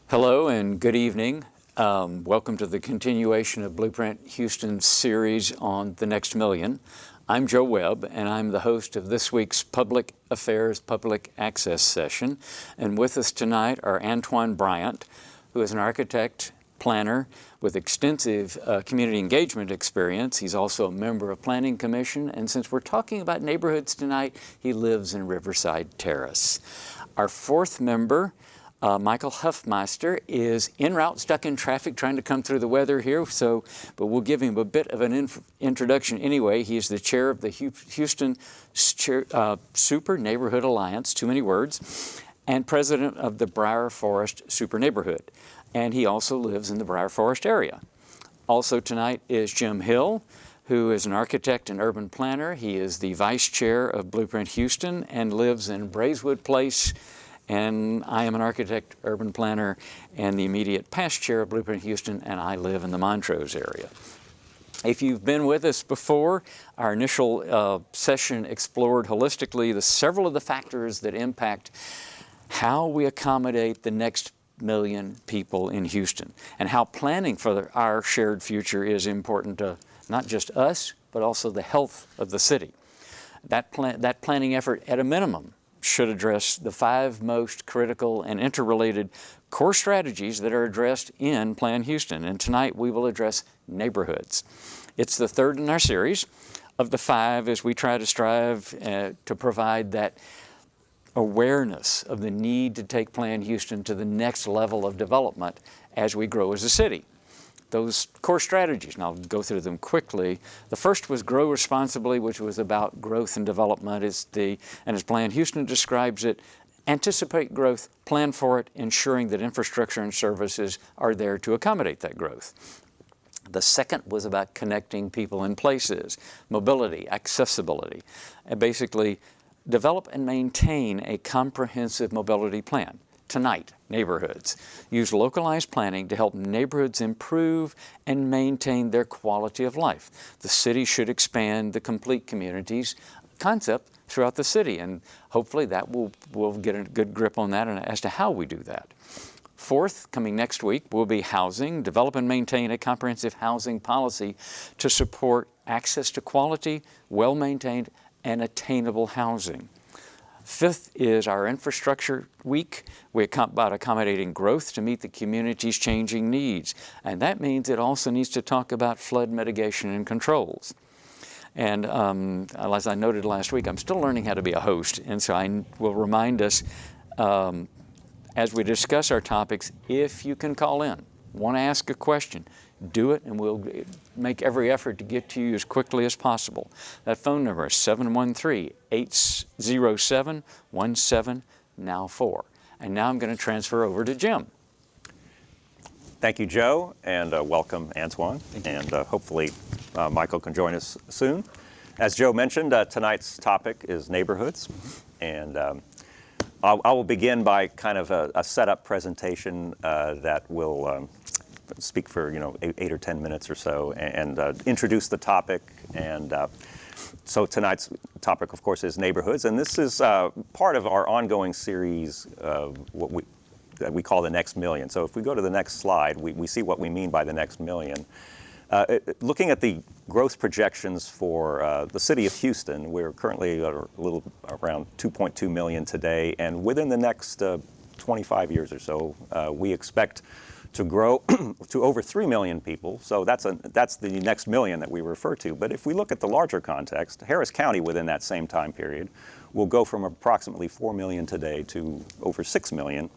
Hello and good evening. Welcome to the continuation of Blueprint Houston's series on The Next Million. I'm Joe Webb, and I'm the host of this week's Public Affairs Public Access session. And with us tonight are Antoine Bryant, who is an architect, planner with extensive community engagement experience. He's also a member of Planning Commission, and since we're talking about neighborhoods tonight, he lives in Riverside Terrace. Our fourth member, Michael Huffmeister, is en route, stuck in traffic, trying to come through the weather here, but we'll give him a bit of an introduction anyway. He is the chair of the Houston Super Neighborhood Alliance, too many words, and president of the Briar Forest Super Neighborhood. And he also lives in the Briar Forest area. Also tonight is Jim Hill, who is an architect and urban planner. He is the vice chair of Blueprint Houston and lives in Braeswood Place. And I am an architect, urban planner, and the immediate past chair of Blueprint Houston, and I live in the Montrose area. If you've been with us before, our initial session explored holistically several of the factors that impact how we accommodate the next million people in Houston, and how planning for our shared future is important to not just us, but also the health of the city. That planning effort, at a minimum, should address the 5 most critical and interrelated core strategies that are addressed in Plan Houston. And tonight we will address neighborhoods. It's the third in our series of the 5 as we try to strive to provide that awareness of the need to take Plan Houston to the next level of development as we grow as a city. Those core strategies, and I'll go through them quickly. The first was Grow Responsibly, which was about growth and development. And as Plan Houston describes it, anticipate growth, plan for it, ensuring that infrastructure and services are there to accommodate that growth. The second was about connecting people and places, mobility, accessibility, and basically develop and maintain a comprehensive mobility plan. Tonight, neighborhoods. Use localized planning to help neighborhoods improve and maintain their quality of life. The city should expand the complete communities concept throughout the city, and hopefully that we'll get a good grip on that and as to how we do that. Fourth, coming next week, will be housing. Develop and maintain a comprehensive housing policy to support access to quality, well-maintained, and attainable housing. Fifth is our infrastructure week. We're about accommodating growth to meet the community's changing needs. And that means it also needs to talk about flood mitigation and controls. And as I noted last week, I'm still learning how to be a host. And so I will remind us as we discuss our topics, if you can call in, want to ask a question, do it, and we'll make every effort to get to you as quickly as possible. That phone number is 713-807-1794. And now I'm going to transfer over to Jim. Thank you, Joe, and welcome, Antoine. And hopefully Michael can join us soon. As Joe mentioned, tonight's topic is neighborhoods. And I will begin by kind of a setup presentation that will speak for 8 or 10 minutes or so and introduce the topic. And so tonight's topic, of course, is neighborhoods, and this is part of our ongoing series of that we call the Next Million. So if we go to the next slide, we see what we mean by the next million. Looking at the growth projections for the city of Houston, we're currently a little around 2.2 million today, and within the next 25 years or so, we expect to grow to over 3 million people. So that's the next million that we refer to. But if we look at the larger context, Harris County within that same time period will go from approximately 4 million today to over 6 million.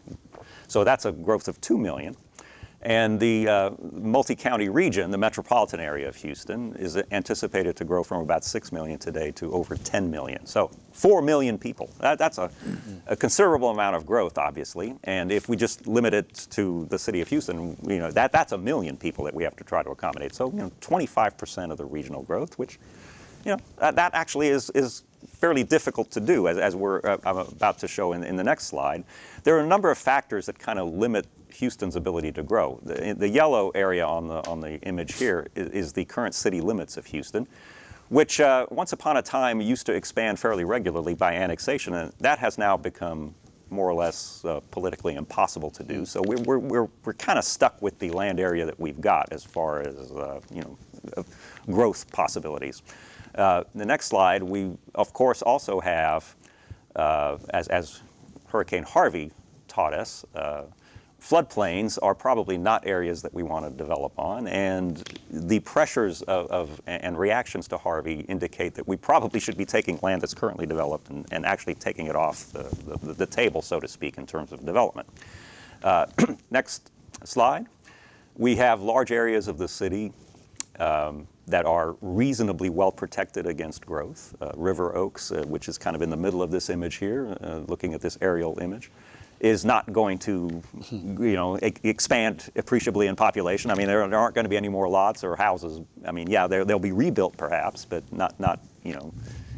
So that's a growth of 2 million. And the multi-county region, the metropolitan area of Houston, is anticipated to grow from about 6 million today to over 10 million. So 4 million people. That's a considerable amount of growth, obviously. And if we just limit it to the city of Houston, that's 1 million people that we have to try to accommodate. So 25% of the regional growth, which that actually is fairly difficult to do, as I'm about to show in the next slide. There are a number of factors that kind of limit Houston's ability to grow. The yellow area on the image here is the current city limits of Houston, which once upon a time used to expand fairly regularly by annexation, and that has now become more or less politically impossible to do. So we're kind of stuck with the land area that we've got as far as growth possibilities. The next slide, we of course also have, as Hurricane Harvey taught us, floodplains are probably not areas that we want to develop on, and the pressures and reactions to Harvey indicate that we probably should be taking land that's currently developed and actually taking it off the table, so to speak, in terms of development. Next slide. We have large areas of the city that are reasonably well protected against growth. River Oaks, which is kind of in the middle of this image here, looking at this aerial image, is not going to, expand appreciably in population. I mean, there aren't going to be any more lots or houses. I mean, yeah, they'll be rebuilt perhaps, but not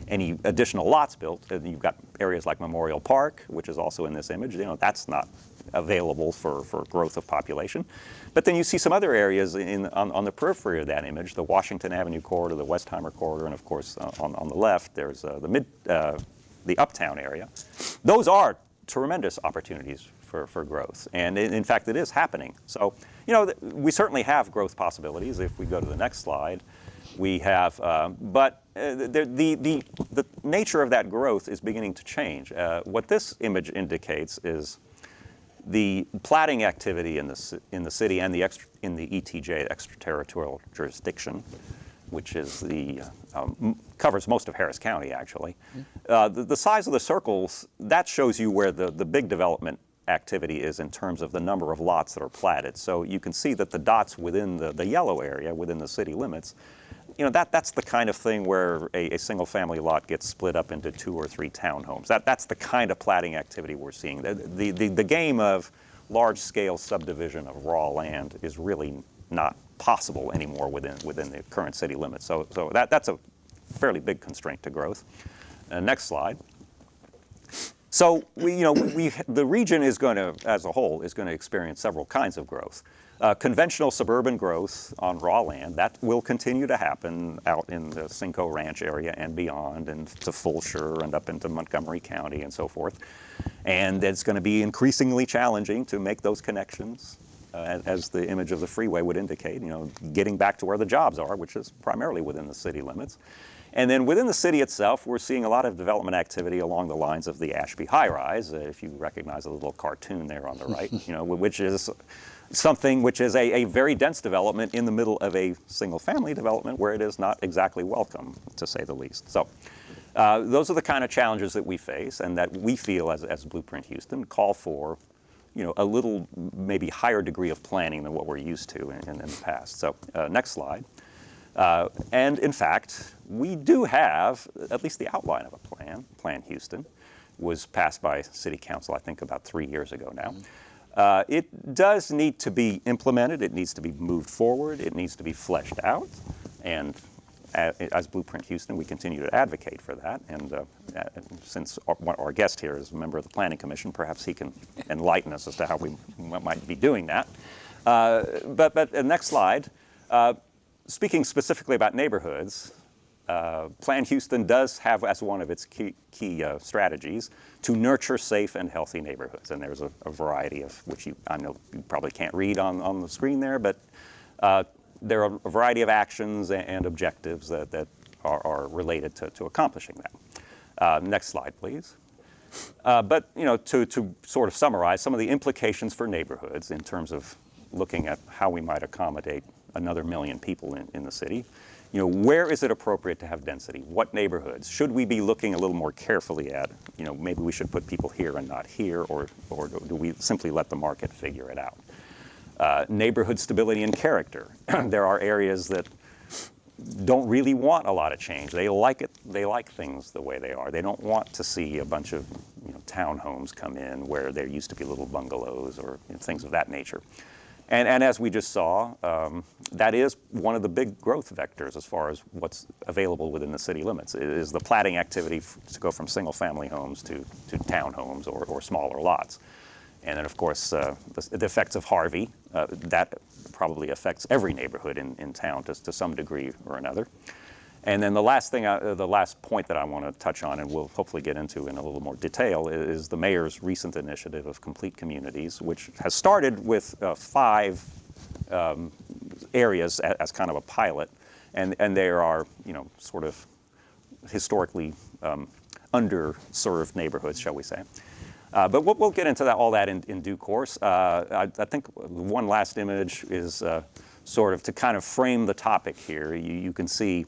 any additional lots built. And you've got areas like Memorial Park, which is also in this image. That's not available for growth of population. But then you see some other areas on the periphery of that image, the Washington Avenue corridor, the Westheimer corridor, and of course on the left there's the Uptown area. Those are tremendous opportunities for growth, and in fact it is happening. So we certainly have growth possibilities. If we go to the next slide, we have, but the nature of that growth is beginning to change. What this image indicates is the platting activity in the city and in the ETJ, extraterritorial jurisdiction, which is covers most of Harris County, actually. The size of the circles, that shows you where the big development activity is in terms of the number of lots that are platted. So you can see that the dots within the yellow area, within the city limits, that's the kind of thing where a single-family lot gets split up into 2 or 3 townhomes. That's the kind of platting activity we're seeing. The game of large-scale subdivision of raw land is really not possible anymore within the current city limits. So that's a fairly big constraint to growth. Next slide. So the region is going to, as a whole, is going to experience several kinds of growth. Conventional suburban growth on raw land, that will continue to happen out in the Cinco Ranch area and beyond, and to Fulshire and up into Montgomery County and so forth. And it's going to be increasingly challenging to make those connections, as the image of the freeway would indicate, getting back to where the jobs are, which is primarily within the city limits. And then within the city itself, we're seeing a lot of development activity along the lines of the Ashby High Rise, if you recognize a little cartoon there on the right, which is something which is a very dense development in the middle of a single-family development where it is not exactly welcome, to say the least. So those are the kind of challenges that we face and that we feel as Blueprint Houston call for a little maybe higher degree of planning than what we're used to in the past. So next slide. And in fact, we do have at least the outline of a plan. Plan Houston was passed by City Council, I think, about 3 years ago now. It does need to be implemented. It needs to be moved forward. It needs to be fleshed out. And as Blueprint Houston, we continue to advocate for that. And since our guest here is a member of the Planning Commission, perhaps he can enlighten us as to how we might be doing that. But next slide. Speaking specifically about neighborhoods, Plan Houston does have as one of its key strategies to nurture safe and healthy neighborhoods. And there's a variety of, which I know you probably can't read on the screen there, but there are a variety of actions and objectives that are related to accomplishing that. Next slide, please. But to sort of summarize some of the implications for neighborhoods in terms of looking at how we might accommodate another 1 million people in the city. Where is it appropriate to have density? What neighborhoods? Should we be looking a little more carefully at, maybe we should put people here and not here, or do we simply let the market figure it out? Neighborhood stability and character. There are areas that don't really want a lot of change. They like it. They like things the way they are. They don't want to see a bunch of townhomes come in where there used to be little bungalows or things of that nature. And as we just saw, that is one of the big growth vectors as far as what's available within the city limits, is the platting activity to go from single-family homes to townhomes or smaller lots. And then, of course, the effects of Harvey, that probably affects every neighborhood in town to some degree or another. And then the last point that I want to touch on, and we'll hopefully get into in a little more detail, is the mayor's recent initiative of Complete Communities, which has started with 5 areas as kind of a pilot, and there are, sort of historically underserved neighborhoods, shall we say. But we'll get into all that in due course. I think one last image is sort of to kind of frame the topic here. You can see,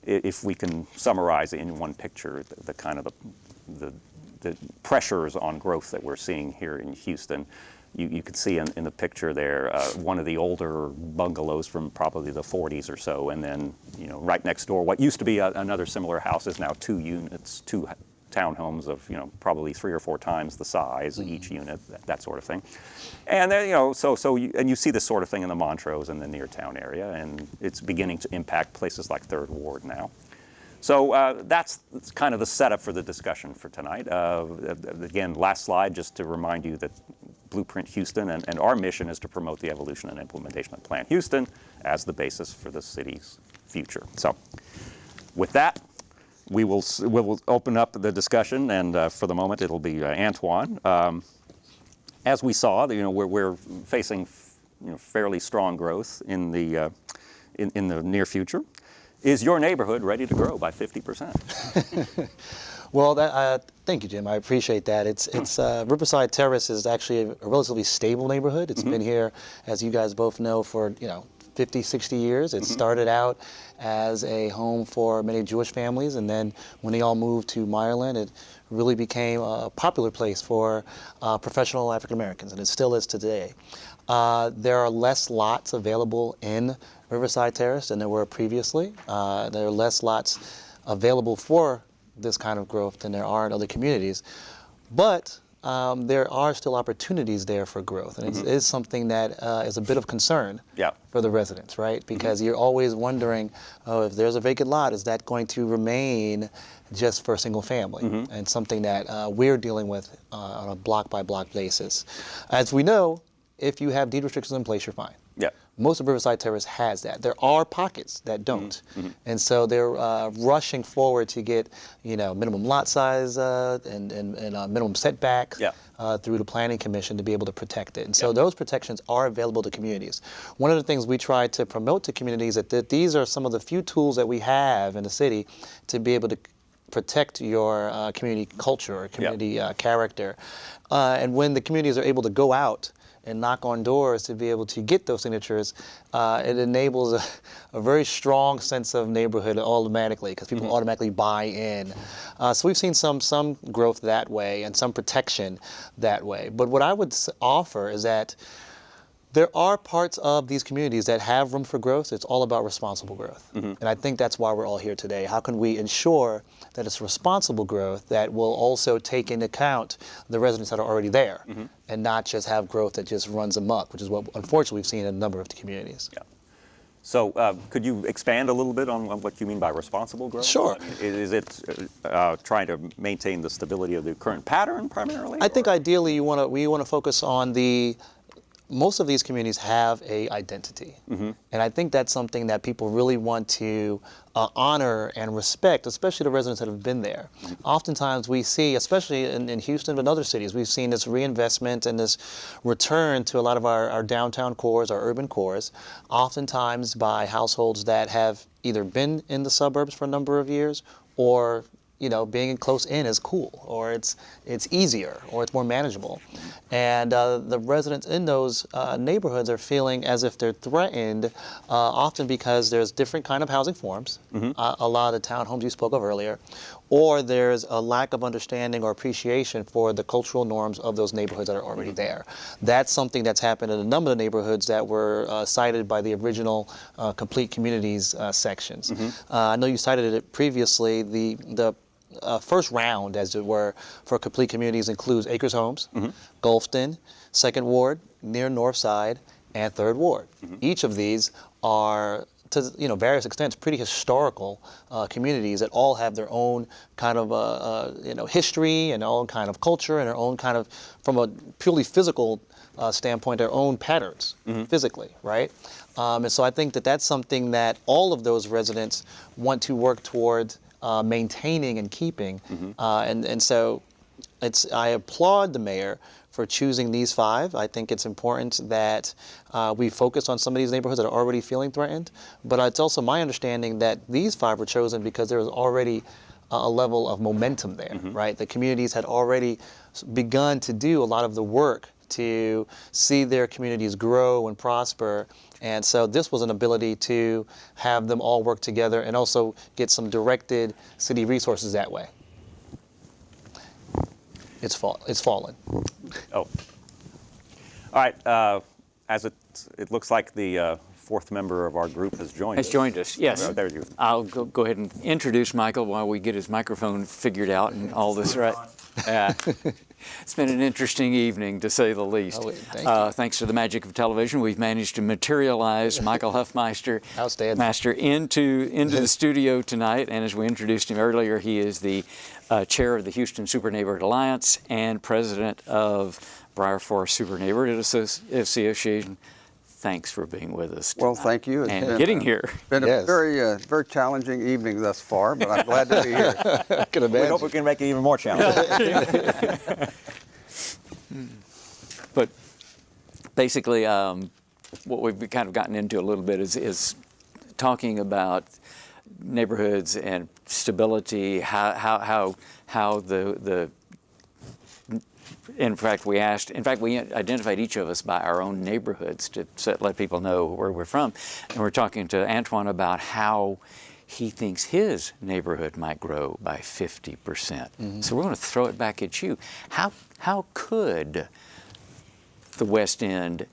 if we can summarize in one picture, the kind of the pressures on growth that we're seeing here in Houston. You can see in the picture there one of the older bungalows from probably the 40s or so, and then right next door, what used to be another similar house is now 2 units, 2 townhomes of probably 3 or 4 times the size each unit, that sort of thing. And then and you see this sort of thing in the Montrose and the near town area, and it's beginning to impact places like 3rd Ward now. So that's kind of the setup for the discussion for tonight. Again, last slide, just to remind you that Blueprint Houston and our mission is to promote the evolution and implementation of Plan Houston as the basis for the city's future. So with that, we'll open up the discussion, and for the moment it'll be Antoine. As we saw, we're facing fairly strong growth in the near future. Is your neighborhood ready to grow by 50%? Well, thank you, Jim. I appreciate that. It's Riverside Terrace is actually a relatively stable neighborhood. It's been here, as you guys both know, for 50, 60 years. It started out as a home for many Jewish families, and then when they all moved to Meyerland, it really became a popular place for professional African Americans, and it still is today. There are less lots available in Riverside Terrace than there were previously. There are less lots available for this kind of growth than there are in other communities, but there are still opportunities there for growth, and it is something that is a bit of concern for the residents, right? Because you're always wondering, if there's a vacant lot, is that going to remain just for a single family? And something that we're dealing with on a block-by-block basis. As we know, if you have deed restrictions in place, you're fine. Most of Riverside Terrace has that. There are pockets that don't. And so they're rushing forward to get, minimum lot size and minimum setback through the Planning Commission to be able to protect it. And so those protections are available to communities. One of the things we try to promote to communities is that these are some of the few tools that we have in the city to be able to protect your community culture or community character. And when the communities are able to go out and knock on doors to be able to get those signatures, it enables a very strong sense of neighborhood automatically, because people automatically buy in. So we've seen some growth that way and some protection that way. But what I would offer is that there are parts of these communities that have room for growth. It's all about responsible growth. And I think that's why we're all here today. How can we ensure that it's responsible growth that will also take into account the residents that are already there and not just have growth that just runs amok, which is what unfortunately we've seen in a number of the communities. So could you expand a little bit on what you mean by responsible growth? Sure. I mean, is it trying to maintain the stability of the current pattern primarily? I think ideally we want to focus on most of these communities have a identity. And I think that's something that people really want to honor and respect, especially the residents that have been there. Oftentimes we see, especially in Houston and other cities, we've seen this reinvestment and this return to a lot of our downtown cores, our urban cores, oftentimes by households that have either been in the suburbs for a number of years, or being close in is cool, or it's easier, or it's more manageable. And the residents in those neighborhoods are feeling as if they're threatened, often because there's different kind of housing forms, a lot of the townhomes you spoke of earlier, or there's a lack of understanding or appreciation for the cultural norms of those neighborhoods that are already there. That's something that's happened in a number of neighborhoods that were cited by the original Complete Communities sections. I know you cited it previously. The first round, as it were, for Complete Communities includes Acres Homes, Gulfston, 2nd Ward, near North Side, and Third Ward. Each of these are, to various extents, pretty historical communities that all have their own kind of history and their own kind of culture and their own kind of, from a purely physical standpoint, their own patterns physically, right? And so I think that that's something that all of those residents want to work toward maintaining and keeping. And so I applaud the mayor for choosing these 5. I think it's important that we focus on some of these neighborhoods that are already feeling threatened. But it's also my understanding that these 5 were chosen because there was already a level of momentum there, right? The communities had already begun to do a lot of the work to see their communities grow and prosper. And so this was an ability to have them all work together and also get some directed city resources that way. It's fallen. Oh. All right. As it looks like the 4th member of our group has joined us. Yes. Oh, there you I'll go ahead and introduce Michael while we get his microphone figured out and all this, right? Yeah. It's been an interesting evening, to say the least. Oh, thank you. Thanks to the magic of television, we've managed to materialize Michael Huffmeister, Outstanding. Master, into the studio tonight. And as we introduced him earlier, he is the chair of the Houston Super Neighborhood Alliance and president of Briar Forest Super Neighborhood Association. Thanks for being with us tonight. Well, thank you. It's And getting here. been a Yes. very challenging evening thus far, but I'm glad to be here. I can We imagine. hope we can make it even more challenging. But basically, what we've kind of gotten into a little bit is talking about neighborhoods and stability, how the in fact, we identified each of us by our own neighborhoods to let people know where we're from. And we're talking to Antoine about how he thinks his neighborhood might grow by 50%. So we're going to throw it back at you. How could the West End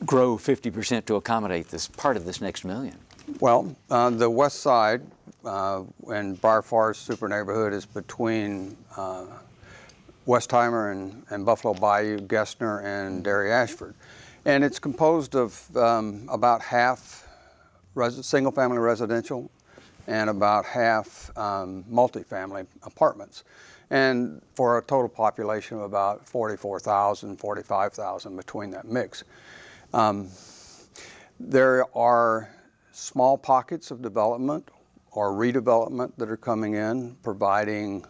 grow 50% to accommodate this part of this next million? Well, the west side and Briar Forest Super Neighborhood is between Westheimer and Buffalo Bayou, Gessner, and Derry Ashford. And it's composed of about half single-family residential and about half multifamily apartments. And for a total population of about 44,000, 45,000 between that mix. There are small pockets of development or redevelopment that are coming in, providing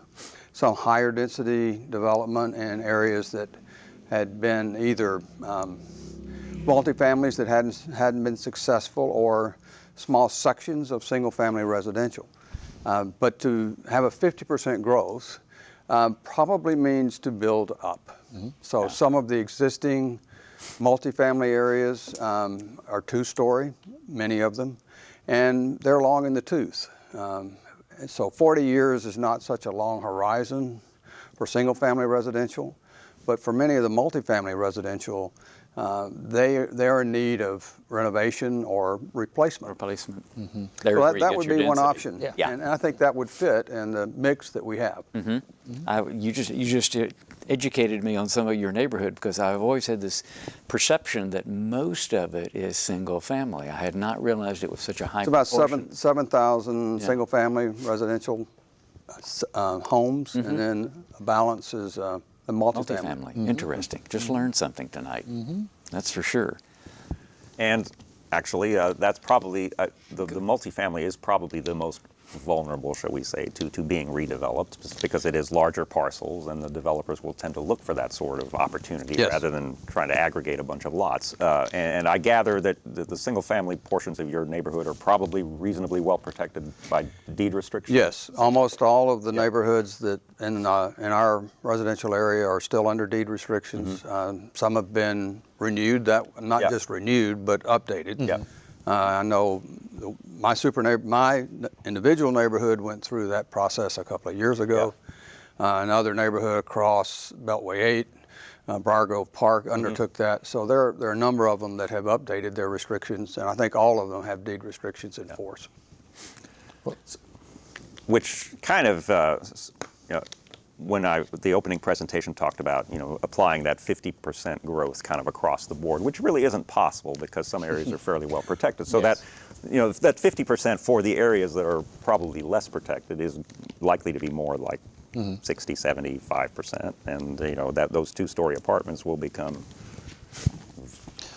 some higher density development in areas that had been either multifamilies that hadn't been successful or small sections of single family residential. But to have a 50% growth probably means to build up. So some of the existing multifamily areas are 2-story, many of them, and they're long in the tooth. So 40 years is not such a long horizon for single-family residential, but for many of the multifamily residential, they're in need of renovation or replacement. So that would be one option, Yeah. and I think that would fit in the mix that we have. You just educated me on some of your neighborhood, because I've always had this perception that most of it is single family. I had not realized it was such a high It's about proportion. 7,000 Yeah. single-family residential homes, and then a balance is the multifamily. Multifamily. Interesting. Just learned something tonight. That's for sure. And actually, that's probably, the multifamily is probably the most vulnerable, shall we say, to being redeveloped, just because it is larger parcels, and the developers will tend to look for that sort of opportunity Yes. rather than trying to aggregate a bunch of lots. And I gather that the single-family portions of your neighborhood are probably reasonably well protected by deed restrictions? Yes, almost all of the neighborhoods that in our residential area are still under deed restrictions. Some have been renewed, not Yeah. just renewed, but updated. Yeah. I know my individual neighborhood went through that process a couple of years ago. Another neighborhood across Beltway 8, Briar Grove Park, undertook that. So there are a number of them that have updated their restrictions, and I think all of them have deed restrictions in force. Which kind of when the opening presentation talked about, applying that 50% growth kind of across the board, which really isn't possible because some areas are fairly well protected. So Yes. that 50% for the areas that are probably less protected is likely to be more like 60, 75%, and that those two-story apartments will become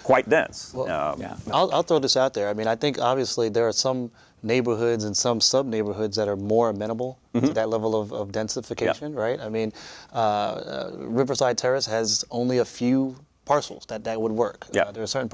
quite dense. Yeah. I'll throw this out there. I mean, I think obviously there are some neighborhoods and some sub-neighborhoods that are more amenable to that level of densification, right? I mean, Riverside Terrace has only a few parcels that would work. Yeah. There are certain.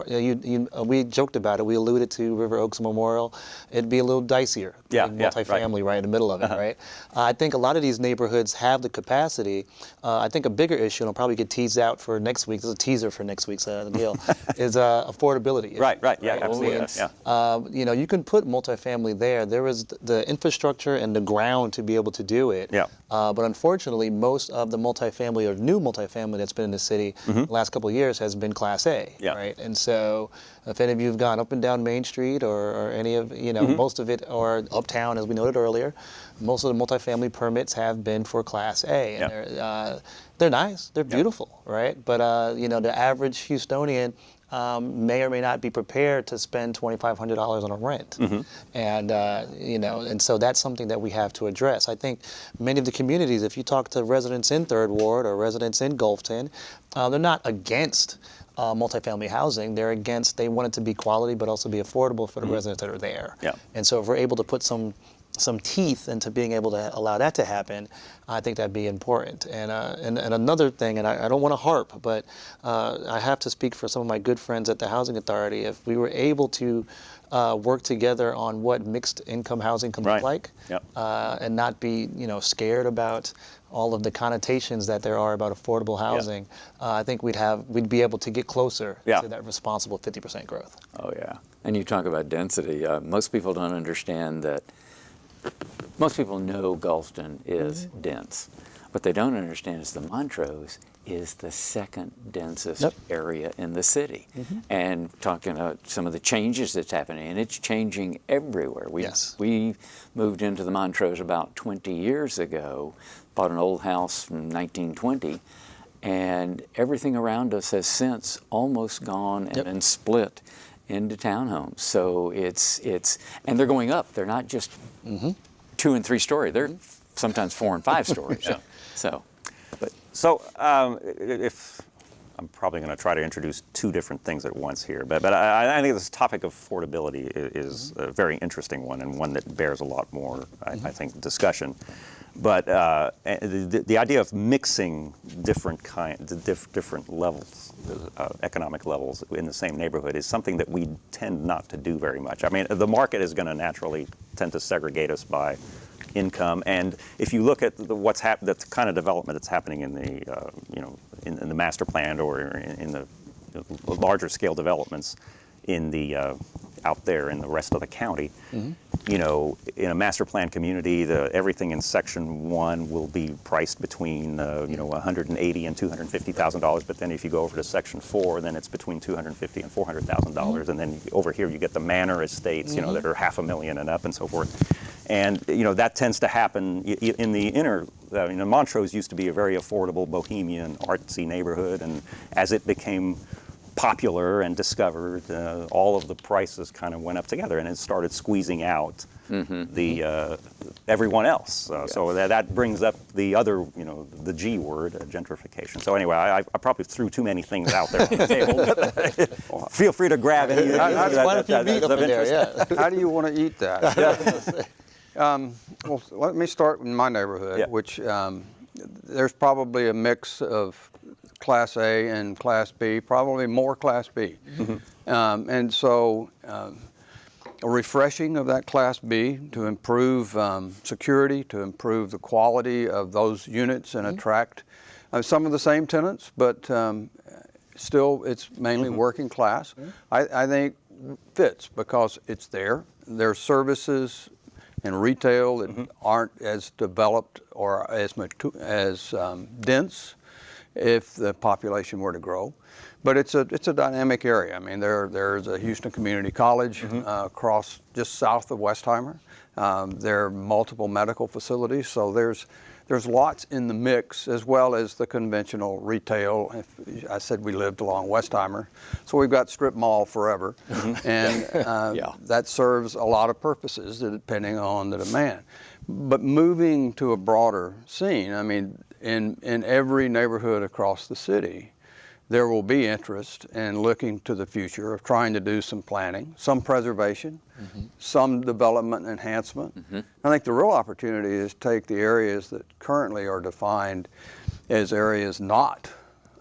We joked about it. We alluded to River Oaks Memorial. It'd be a little dicier. Yeah, putting yeah, multifamily right in the middle of it, right? I think a lot of these neighborhoods have the capacity. I think a bigger issue, and I'll probably get teased out for next week. This is a teaser for next week's deal. Is affordability. issue, Right, yeah, right? absolutely, I mean, yeah. You can put multifamily there. There is the infrastructure and the ground to be able to do it. Yeah. But unfortunately, most of the multifamily or new multifamily that's been in the city the last couple of years has been Class A, Yeah. right? And so, if any of you have gone up and down Main Street or any of most of it, or uptown, as we noted earlier, most of the multifamily permits have been for Class A, and they're nice, they're beautiful, right? But the average Houstonian may or may not be prepared to spend $2,500 on a rent, and so that's something that we have to address. I think many of the communities, if you talk to residents in Third Ward or residents in Gulfton, they're not against multifamily housing. They want it to be quality, but also be affordable for the residents that are there. Yeah. And so if we're able to put some teeth into being able to allow that to happen, I think that'd be important. And another thing, and I don't want to harp, but I have to speak for some of my good friends at the Housing Authority. If we were able to work together on what mixed income housing can look like, and not be scared about all of the connotations that there are about affordable housing, I think we'd be able to get closer to that responsible 50% growth. Oh, yeah. And you talk about density. Most people don't understand that. Most people know Gulfton is dense. What they don't understand is the Montrose is the second densest area in the city. And talking about some of the changes that's happening, and it's changing everywhere. We moved into the Montrose about 20 years ago, bought an old house from 1920, and everything around us has since almost gone and been split into townhomes. So and they're going up. They're not just 2 and 3 story. They're sometimes 4 and 5 stories. So if I'm probably going to try to introduce two different things at once here, but I think this topic of affordability is a very interesting one, and one that bears a lot more, I think, discussion. But the idea of mixing different levels, economic levels in the same neighborhood is something that we tend not to do very much. I mean, the market is going to naturally tend to segregate us by income, and if you look at the kind of development that's happening in the in the master plan or in the larger scale developments in the out there in the rest of the county, in a master plan community, everything in Section 1 will be priced between $180,000 and $250,000. But then if you go over to Section 4, then it's between $250,000 and $400,000. And then over here you get the manor estates, that are $500,000 and up and so forth. And that tends to happen in the inner. Montrose used to be a very affordable, bohemian, artsy neighborhood, and as it became popular and discovered, all of the prices kind of went up together, and it started squeezing out the everyone else. So that brings up the other, the G word, gentrification. So anyway, I probably threw too many things out there on the table. Feel free to grab any. How do you want to eat that? Well, let me start in my neighborhood, which there's probably a mix of Class A and Class B, probably more Class B. And so a refreshing of that Class B to improve security, to improve the quality of those units and attract some of the same tenants, but still it's mainly working class. I think fits because it's there. There's services and retail that aren't as developed or as dense if the population were to grow. But it's a dynamic area. I mean, there's a Houston Community College across just south of Westheimer. There are multiple medical facilities, so there's there's lots in the mix, as well as the conventional retail. I said we lived along Westheimer, so we've got strip mall forever, and that serves a lot of purposes depending on the demand. But moving to a broader scene, I mean, in every neighborhood across the city, there will be interest in looking to the future of trying to do some planning, some preservation, some development enhancement. I think the real opportunity is take the areas that currently are defined as areas not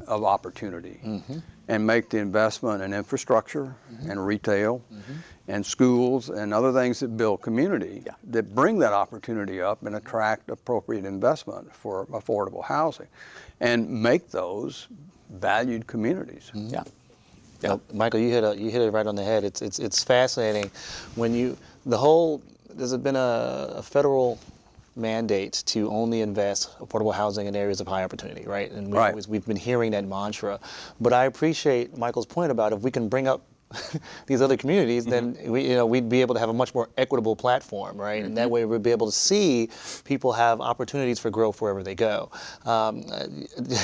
of opportunity and make the investment in infrastructure and retail and schools and other things that build community that bring that opportunity up and attract appropriate investment for affordable housing and make those valued communities. Michael, you hit it right on the head. It's fascinating when there's been a federal mandate to only invest affordable housing in areas of high opportunity, right? And we've been hearing that mantra. But I appreciate Michael's point about if we can bring up these other communities, then we'd be able to have a much more equitable platform, right? And that way we'd be able to see people have opportunities for growth wherever they go.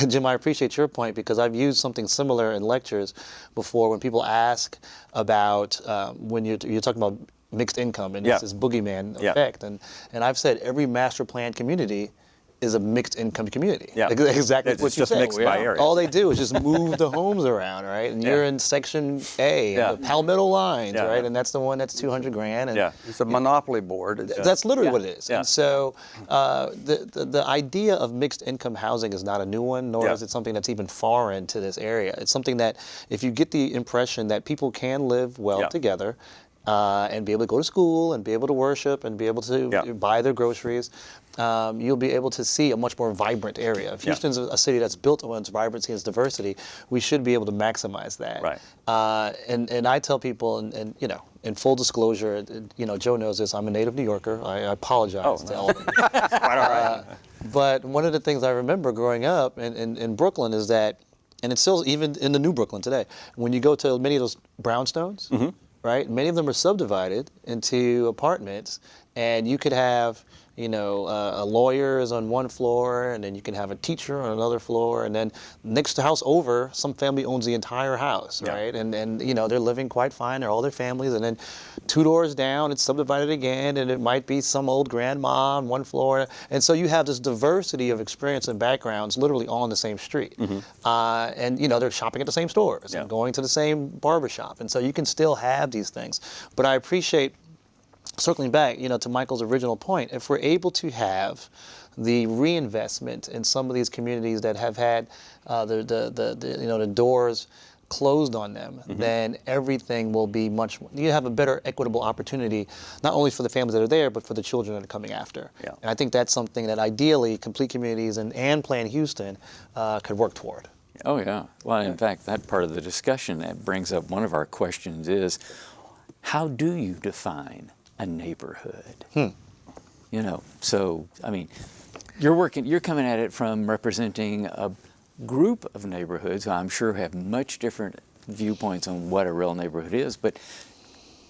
Jim, I appreciate your point because I've used something similar in lectures before when people ask about when you're talking about mixed income and this boogeyman effect, and I've said every master plan community is a mixed income community. Exactly what you just said. Mixed by area. All they do is just move the homes around, right? And you're in section A, and the Palmetto Lines, right? And that's the one that's $200,000. And It's a monopoly board. that's literally what it is. And so the idea of mixed income housing is not a new one, nor is it something that's even foreign to this area. It's something that if you get the impression that people can live well together, and be able to go to school and be able to worship and be able to buy their groceries, you'll be able to see a much more vibrant area. If Houston's a city that's built on its vibrancy and its diversity, we should be able to maximize that. Right. And I tell people, and in full disclosure, Joe knows this, I'm a native New Yorker. I apologize to all of you. Quite all right. But one of the things I remember growing up in Brooklyn is that, and it's still even in the new Brooklyn today, when you go to many of those brownstones, right? Many of them are subdivided into apartments, and you could have, a lawyer is on one floor, and then you can have a teacher on another floor, and then next to house over, some family owns the entire house, right? And they're living quite fine, they're all their families, and then 2 doors down, it's subdivided again, and it might be some old grandma on one floor, and so you have this diversity of experience and backgrounds literally on the same street. And they're shopping at the same stores and going to the same barbershop, and so you can still have these things. But I appreciate, circling back, to Michael's original point, if we're able to have the reinvestment in some of these communities that have had the doors closed on them, then everything will be you have a better equitable opportunity, not only for the families that are there, but for the children that are coming after. And I think that's something that ideally Complete Communities and Plan Houston could work toward. Oh, yeah. Well, in fact, that part of the discussion that brings up one of our questions is, how do you define a neighborhood? So, I mean, you're coming at it from representing a group of neighborhoods who I'm sure have much different viewpoints on what a real neighborhood is, but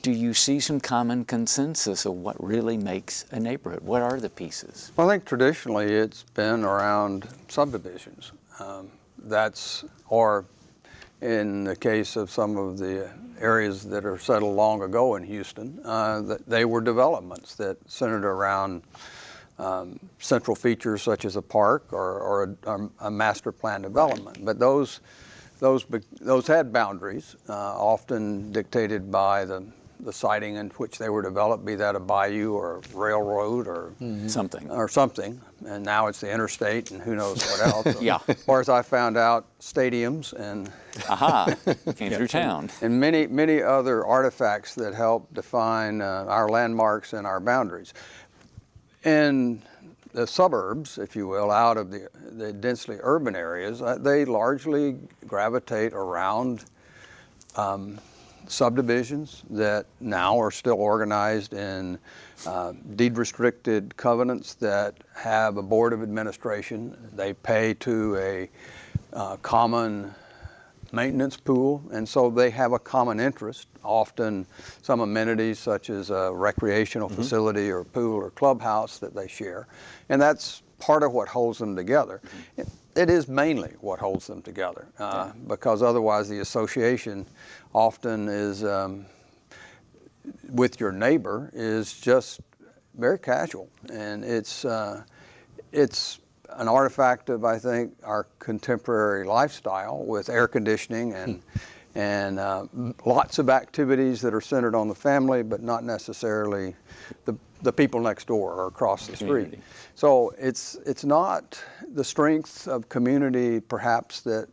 do you see some common consensus of what really makes a neighborhood? What are the pieces? Well, I think traditionally it's been around subdivisions. Or in the case of some of the areas that are settled long ago in Houston, they were developments that centered around central features such as a park or a master plan development. But those had boundaries, often dictated by the siting in which they were developed, be that a bayou or a railroad or something. And now it's the interstate and who knows what else. Or as I found out, stadiums and came through town. And many other artifacts that help define our landmarks and our boundaries. In the suburbs, if you will, out of the densely urban areas, they largely gravitate around subdivisions that now are still organized in deed-restricted covenants that have a board of administration. They pay to a common maintenance pool, and so they have a common interest, often some amenities such as a recreational facility or pool or clubhouse that they share. And that's part of what holds them together. It is mainly what holds them together, because otherwise the association often is with your neighbor is just very casual, and it's an artifact of, I think, our contemporary lifestyle with air conditioning and lots of activities that are centered on the family, but not necessarily the people next door or across the street. So it's not the strength of community perhaps that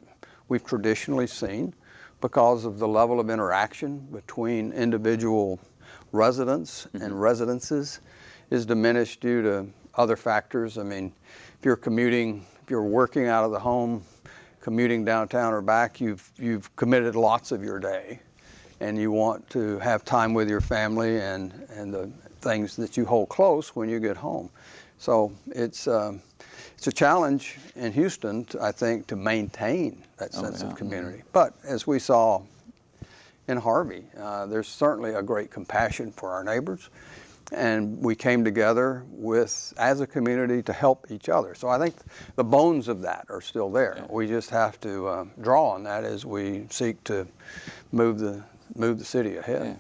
we've traditionally seen, because of the level of interaction between individual residents and residences is diminished due to other factors. I mean, if you're working out of the home, commuting downtown or back, you've committed lots of your day, and you want to have time with your family and the things that you hold close when you get home. So it's a challenge in Houston, I think, to maintain that sense of community. But as we saw in Harvey, there's certainly a great compassion for our neighbors, and we came together as a community to help each other. So I think the bones of that are still there. Yeah. We just have to draw on that as we seek to move the city ahead.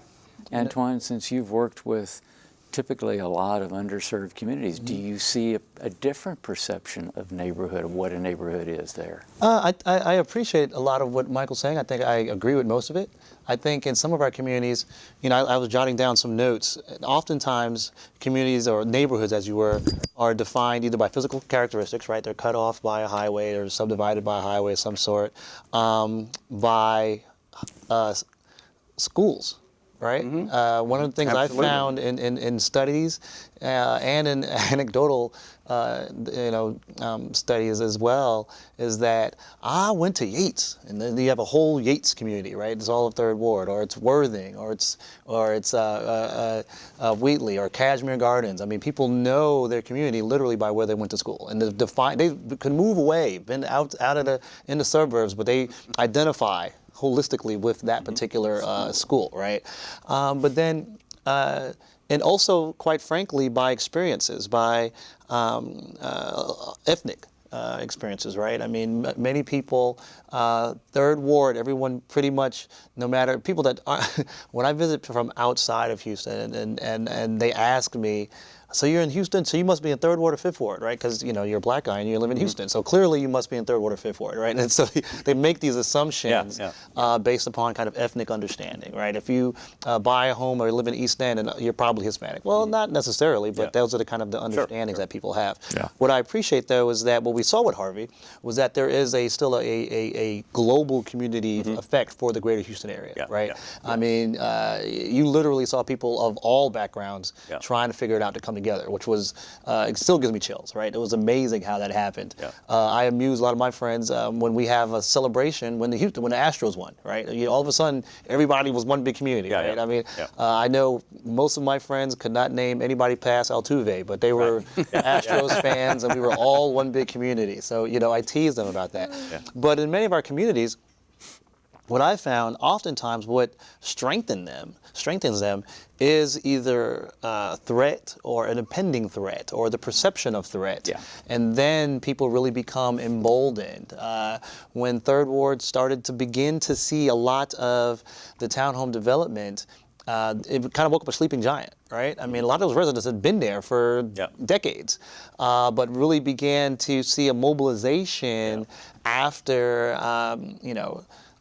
Yeah. Antoine, since you've worked with typically a lot of underserved communities, do you see a different perception of neighborhood, of what a neighborhood is there? I appreciate a lot of what Michael's saying. I think I agree with most of it. I think in some of our communities, I was jotting down some notes. Oftentimes, communities or neighborhoods, as you were, are defined either by physical characteristics, right? They're cut off by a highway or subdivided by a highway of some sort, by schools. Right. One of the things I found in studies and in anecdotal, studies as well is that I went to Yates, and then you have a whole Yates community, right? It's all of Third Ward, or it's Worthing, or it's Wheatley, or Cashmere Gardens. I mean, people know their community literally by where they went to school, and they can move away, been out in the suburbs, but they identify holistically with that particular school, right? But then, and also, quite frankly, by experiences, by ethnic experiences, right? I mean, many people, Third Ward, everyone pretty much, no matter, people that are, when I visit from outside of Houston and they ask me, so you're in Houston, so you must be in Third Ward or Fifth Ward, right? Because, you're a black guy and you live in Houston. So clearly you must be in Third Ward or Fifth Ward, right? And so they make these assumptions based upon kind of ethnic understanding, right? If you buy a home or live in East End, and you're probably Hispanic. Well, not necessarily, but those are the kind of the understandings that people have. Yeah. What I appreciate, though, is that what we saw with Harvey was that there is still a global community effect for the greater Houston area, right? I mean, you literally saw people of all backgrounds trying to figure it out to come together, which was, it still gives me chills, right? It was amazing how that happened. Yeah. I amuse a lot of my friends when we have a celebration when the Astros won, right? All of a sudden, everybody was one big community, right? Yeah. I mean, I know most of my friends could not name anybody past Altuve, but they were Astros fans, and we were all one big community. So, I tease them about that. Yeah. But in many of our communities, what I found, oftentimes what strengthens them is either a threat or an impending threat or the perception of threat. Yeah. And then people really become emboldened. When Third Ward started to begin to see a lot of the townhome development, it kind of woke up a sleeping giant, right? I mean, a lot of those residents had been there for decades, but really began to see a mobilization after,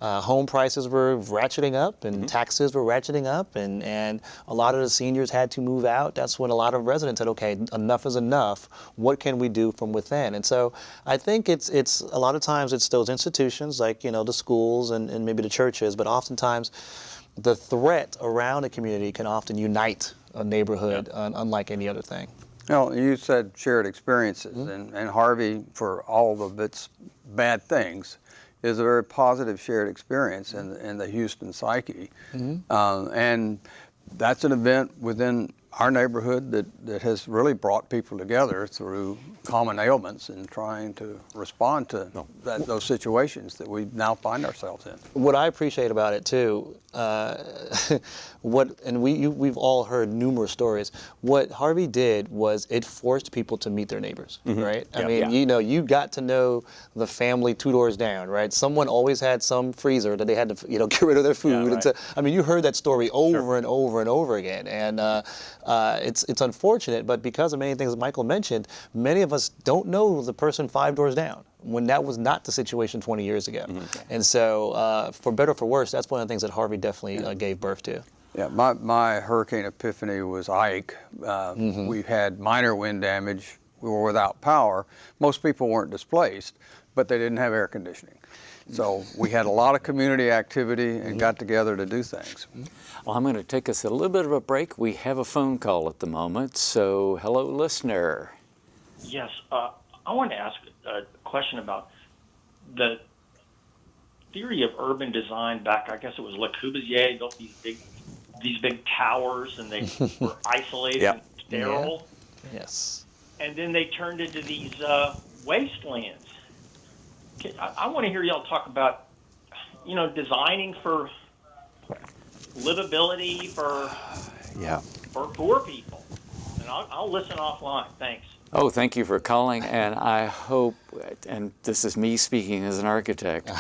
home prices were ratcheting up and taxes were ratcheting up, and a lot of the seniors had to move out. That's when a lot of residents said, okay, enough is enough. What can we do from within? And so I think it's a lot of times it's those institutions like, the schools and maybe the churches, but oftentimes the threat around a community can often unite a neighborhood unlike any other thing. You said shared experiences, and Harvey, for all of its bad things, is a very positive shared experience in the Houston psyche. And that's an event within our neighborhood that has really brought people together through common ailments and trying to respond to those situations that we now find ourselves in. What I appreciate about it too, we've all heard numerous stories. What Harvey did was it forced people to meet their neighbors, right? I mean, you got to know the family 2 doors down, right? Someone always had some freezer that they had to, get rid of their food. right. And so, I mean, you heard that story over and over and over again, and it's unfortunate, but because of many things that Michael mentioned, many of us don't know the person 5 doors down, when that was not the situation 20 years ago. And so, for better or for worse, that's one of the things that Harvey definitely gave birth to. Yeah, my hurricane epiphany was Ike. We had minor wind damage. We were without power. Most people weren't displaced, but they didn't have air conditioning. So we had a lot of community activity and got together to do things. Well, I'm going to take us a little bit of a break. We have a phone call at the moment, so hello, listener. Yes, I wanted to ask a question about the theory of urban design back, I guess it was Le Corbusier built these big towers, and they were isolated and sterile. Yes. And then they turned into these wastelands. I want to hear y'all talk about, designing for livability for poor people. And I'll listen offline. Thanks. Oh, thank you for calling, and I hope, and this is me speaking as an architect,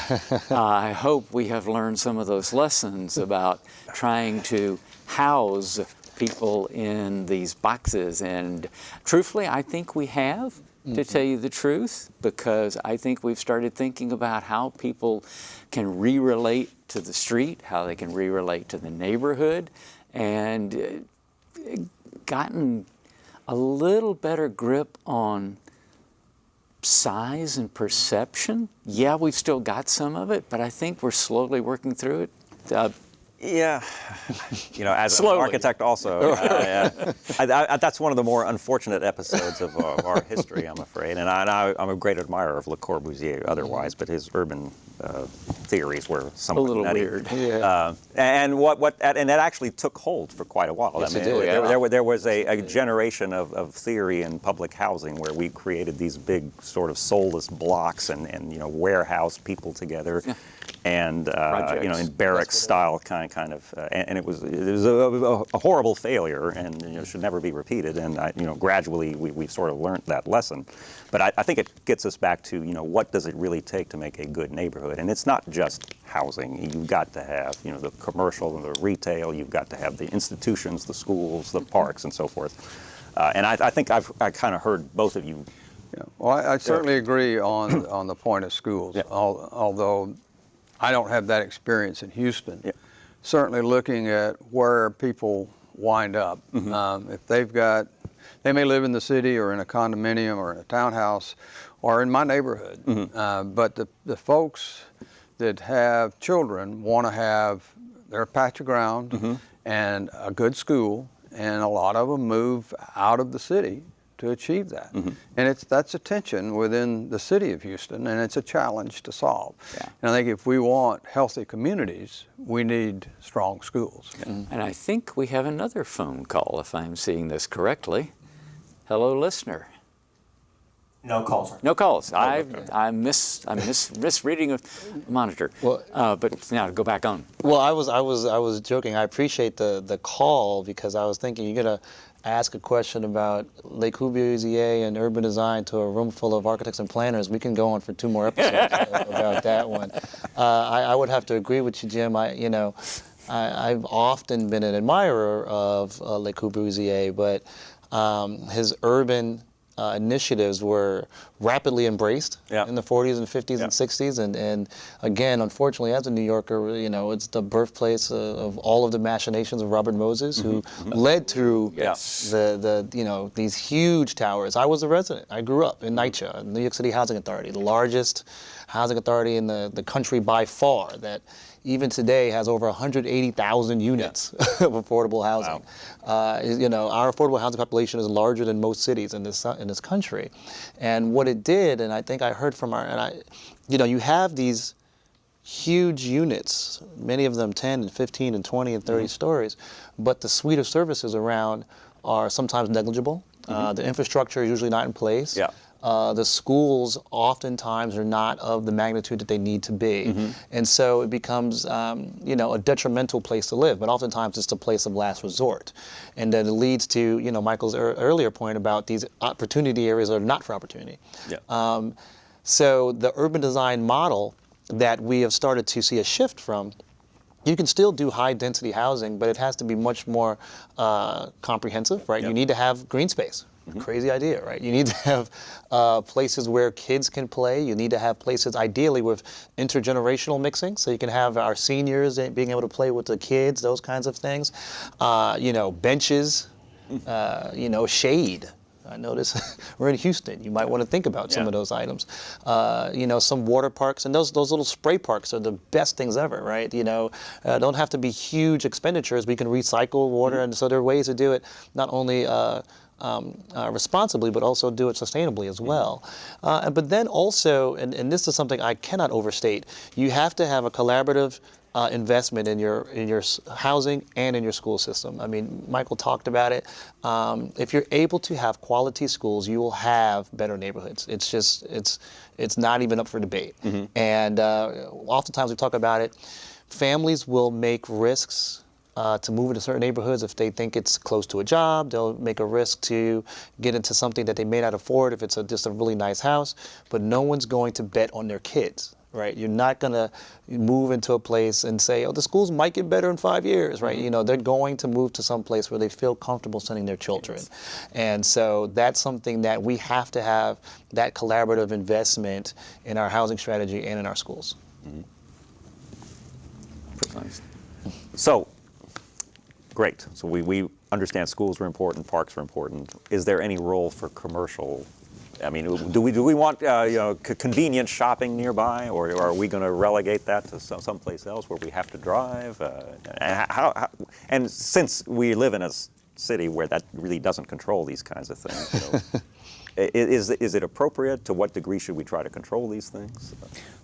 I hope we have learned some of those lessons about trying to house people in these boxes. And truthfully, I think we have, to tell you the truth, because I think we've started thinking about how people can re-relate to the street, how they can re-relate to the neighborhood, and gotten a little better grip on size and perception. Yeah, we've still got some of it, but I think we're slowly working through it. As Slowly. an architect also, that's one of the more unfortunate episodes of our history, I'm afraid. And I'm a great admirer of Le Corbusier otherwise, but his urban theories were somewhat A little nutty. weird. And and that actually took hold for quite a while. Yes, I it mean, did. there was a generation of theory in public housing where we created these big sort of soulless blocks and warehouse people together. Yeah. And Projects. in barracks style kind of, and it was a horrible failure, and should never be repeated. And gradually we've sort of learned that lesson. But I think it gets us back to what does it really take to make a good neighborhood? And it's not just housing. You've got to have the commercial and the retail. You've got to have the institutions, the schools, the parks, and so forth. And I think I kind of heard both of you. Yeah. Well, I certainly agree on the point of schools, although I don't have that experience in Houston. Yeah. Certainly looking at where people wind up. If they may live in the city or in a condominium or in a townhouse or in my neighborhood, but the folks that have children want to have their patch of ground and a good school, and a lot of them move out of the city to achieve that. And that's a tension within the city of Houston, and it's a challenge to solve. Yeah. And I think if we want healthy communities, we need strong schools. And I think we have another phone call, if I'm seeing this correctly. Hello, listener. No calls. No calls. I'm misreading a monitor. Well- But now go back on. Well, I was joking. I appreciate the call, because I was thinking you're gonna ask a question about Le Corbusier and urban design to a room full of architects and planners. We can go on for 2 more episodes about that one. I would have to agree with you, Jim. I've often been an admirer of Le Corbusier, but his urban initiatives were rapidly embraced in the 40s and 50s and 60s, and again, unfortunately, as a New Yorker, it's the birthplace of all of the machinations of Robert Moses, who led to these huge towers. I was a resident. I grew up in NYCHA, New York City Housing Authority, the largest housing authority in the country by far, that even today has over 180,000 units of affordable housing. Wow. Our affordable housing population is larger than most cities in this country. And what it did, and I think I heard from you have these huge units, many of them 10 and 15 and 20 and 30 stories, but the suite of services around are sometimes negligible. The infrastructure is usually not in place. Yeah. The schools oftentimes are not of the magnitude that they need to be. And so it becomes, a detrimental place to live, but oftentimes it's a place of last resort. And then it leads to, Michael's earlier point about these opportunity areas are not for opportunity. Yeah. So the urban design model that we have started to see a shift from, you can still do high density housing, but it has to be much more comprehensive, right? Yep. You need to have green space. Crazy idea, right? You need to have places where kids can play. You need to have places, ideally, with intergenerational mixing, so you can have our seniors being able to play with the kids, those kinds of things. Benches, shade. I notice we're in Houston. You might want to think about some of those items. Some water parks, and those little spray parks are the best things ever, right? Don't have to be huge expenditures. We can recycle water, and so there are ways to do it not only responsibly, but also do it sustainably as well. But then also, and this is something I cannot overstate, you have to have a collaborative investment in your housing and in your school system. I mean, Michael talked about it. If you're able to have quality schools, you will have better neighborhoods. It's not even up for debate. And oftentimes we talk about it. Families will make risks to move into certain neighborhoods if they think it's close to a job. They'll make a risk to get into something that they may not afford if it's just a really nice house. But no one's going to bet on their kids, right? You're not going to move into a place and say, oh, the schools might get better in 5 years, right? They're going to move to some place where they feel comfortable sending their children. And so that's something that we have to have, that collaborative investment in our housing strategy and in our schools. So, great. So we understand schools are important, parks are important. Is there any role for commercial? I mean, do we want convenient shopping nearby, or are we going to relegate that to someplace else where we have to drive? And since we live in a city where that really doesn't control these kinds of things, so is it appropriate? To what degree should we try to control these things?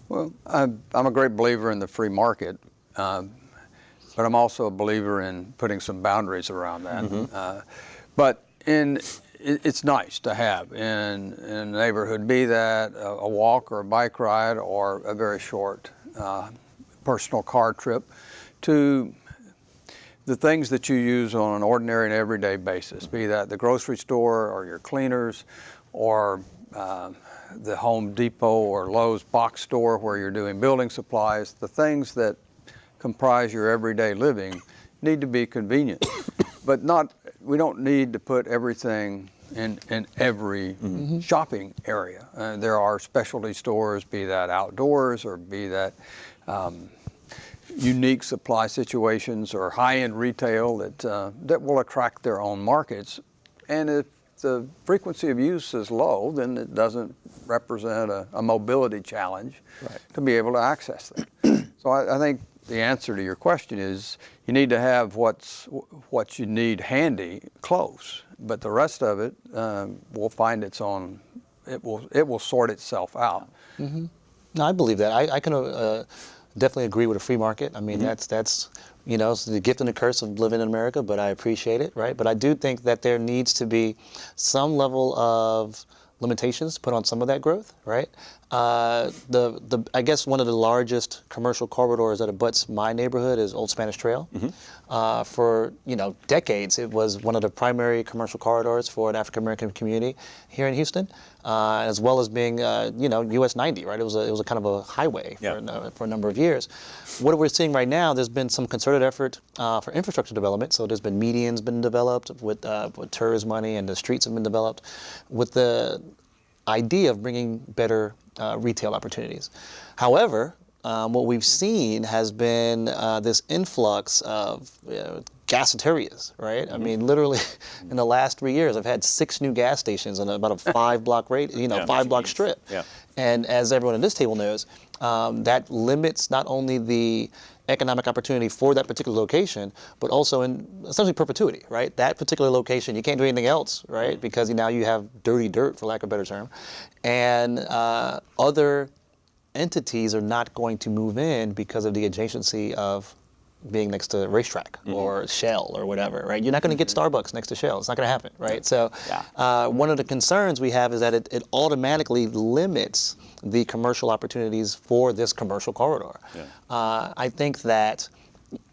Well, I'm a great believer in the free market, but I'm also a believer in putting some boundaries around that. But it's nice to have in a neighborhood, be that a walk or a bike ride or a very short personal car trip, to the things that you use on an ordinary and everyday basis, be that the grocery store or your cleaners or the Home Depot or Lowe's box store where you're doing building supplies. The things that comprise your everyday living need to be convenient, but we don't need to put everything in every shopping area. There are specialty stores, be that outdoors or be that unique supply situations or high-end retail that will attract their own markets. And if the frequency of use is low, then it doesn't represent a mobility challenge to be able to access them. So I think the answer to your question is you need to have what you need handy close, but the rest of it will find its own. It will sort itself out. No, I believe that. I can definitely agree with a free market. I mean, that's it's the gift and the curse of living in America, but I appreciate it, right? But I do think that there needs to be some level of limitations put on some of that growth, right? I guess one of the largest commercial corridors that abuts my neighborhood is Old Spanish Trail. For decades, it was one of the primary commercial corridors for an African American community here in Houston, as well as being US 90, right? It was a kind of a highway for a number of years. What we're seeing right now, there's been some concerted effort for infrastructure development. So there's been medians been developed with TERS money, and the streets have been developed with the idea of bringing better retail opportunities. However, what we've seen has been this influx of gaseterias, right? I mean, literally, in the last 3 years, I've had 6 new gas stations in about a 5-block five-block strip. And as everyone at this table knows, that limits not only the economic opportunity for that particular location, but also in essentially perpetuity, right? That particular location, you can't do anything else, right? Because now you have dirty dirt, for lack of a better term. And other entities are not going to move in because of the adjacency of being next to a racetrack or Shell or whatever, right? You're not going to get Starbucks next to Shell. It's not going to happen, right? So one of the concerns we have is that it automatically limits the commercial opportunities for this commercial corridor. I think that,